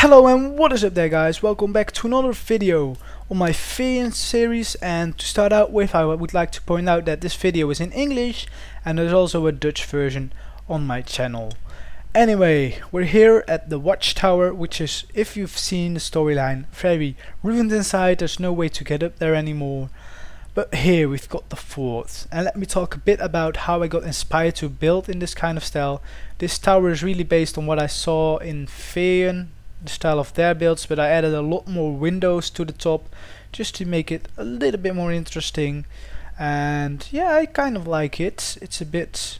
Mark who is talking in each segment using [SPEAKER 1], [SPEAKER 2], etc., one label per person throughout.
[SPEAKER 1] Hello and what is up there guys, welcome back to another video on my Firjen series. And to start out with, I would like to point out that this video is in English and there's also a Dutch version on my channel. Anyway, we're here at the watchtower, which is, if you've seen the storyline, very ruined inside. There's no way to get up there anymore. But here we've got the fort, and let me talk a bit about how I got inspired to build in this kind of style. This tower is really based on what I saw in Firjen, the style of their builds, but I added a lot more windows to the top just to make it a little bit more interesting. And yeah, I kind of like it. It's a bit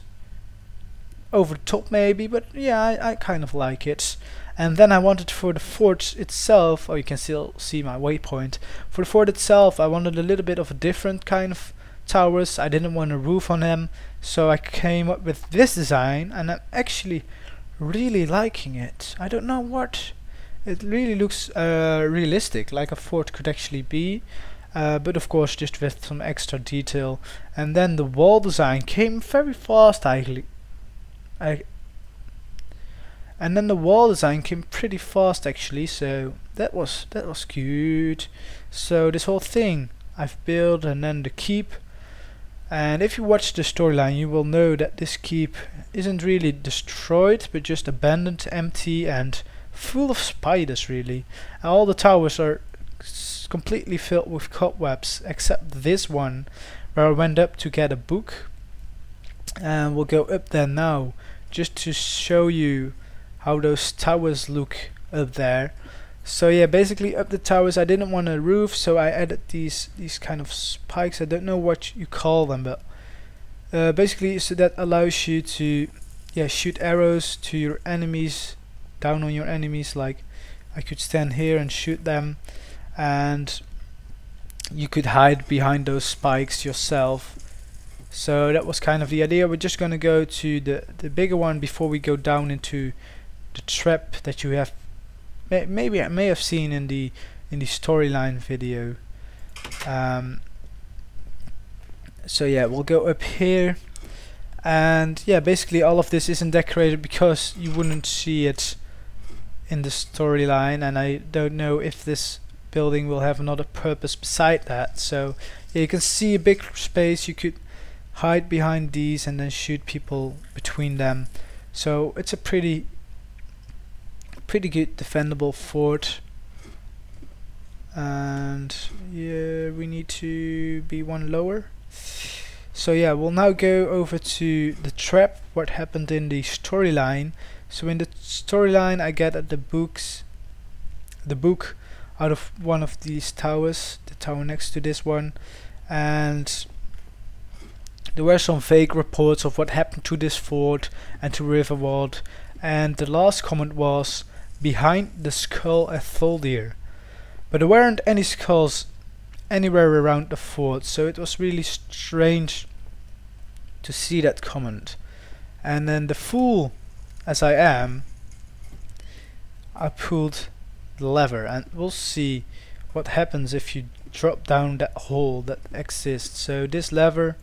[SPEAKER 1] over the top maybe, but yeah, I kind of like it. And then I wanted for the fort itself, oh, you can still see my waypoint. For the fort itself, I wanted a little bit of a different kind of towers. I didn't want a roof on them, so I came up with this design, and I'm actually really liking it. I don't know what, it really looks realistic, like a fort could actually be, but of course just with some extra detail. And then the wall design came very fast actually. And then the wall design came pretty fast actually, so that was good. So this whole thing I've built, and then the keep. And if you watch the storyline, you will know that this keep isn't really destroyed, but just abandoned, empty, and full of spiders really. And all the towers are completely filled with cobwebs, except this one, where I went up to get a book. And we'll go up there now, just to show you how those towers look up there. So yeah, basically up the towers I didn't want a roof, so I added these kind of spikes. I don't know what you call them, but basically so that allows you to shoot arrows to your enemies, down on your enemies. Like I could stand here and shoot them, and you could hide behind those spikes yourself. So that was kind of the idea. We're just gonna go to the bigger one before we go down into the trap that you have maybe I may have seen in the storyline video. So yeah, we'll go up here, and yeah, basically all of this isn't decorated because you wouldn't see it in the storyline, and I don't know if this building will have another purpose beside that. So yeah, you can see a big space. You could hide behind these and then shoot people between them. So it's a pretty good defendable fort. And yeah, we need to be one lower. So yeah, we'll now go over to the trap, what happened in the storyline. So in the storyline I get the book out of one of these towers, the tower next to this one, and there were some fake reports of what happened to this fort and to Riverwald, and the last comment was behind the skull Etholdir. But there weren't any skulls anywhere around the fort, so it was really strange to see that comment. And then, the fool as I am, I pulled the lever, and we'll see what happens if you drop down that hole that exists. So this lever,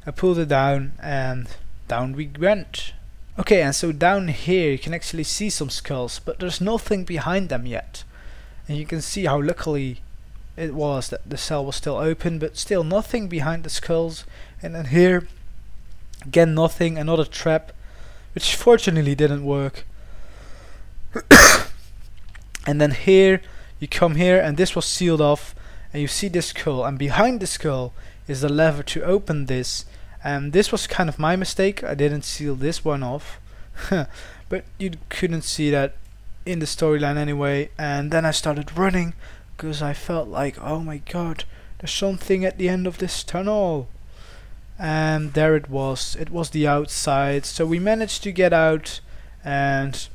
[SPEAKER 1] I pulled it down and down we went. Okay, and so down here you can actually see some skulls, but there's nothing behind them yet. And you can see how luckily it was that the cell was still open, but still nothing behind the skulls. And then here, again nothing, another trap, which fortunately didn't work. And then here, you come here, and this was sealed off, and you see this skull, and behind the skull is the lever to open this. And this was kind of my mistake, I didn't seal this one off. But you couldn't see that in the storyline anyway. And then I started running because I felt like, oh my god, there's something at the end of this tunnel. And there it was the outside. So we managed to get out, and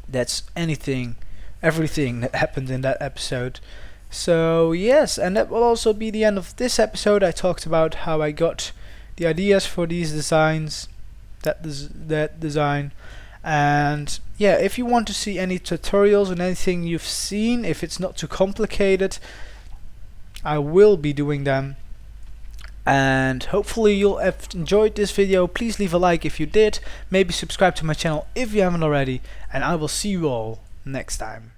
[SPEAKER 1] that's everything that happened in that episode. So yes, and that will also be the end of this episode. I talked about how I got the ideas for these designs, that design. And yeah, if you want to see any tutorials on anything you've seen, if it's not too complicated, I will be doing them. and hopefully you'll have enjoyed this video. Please leave a like if you did, maybe subscribe to my channel if you haven't already, and I will see you all next time.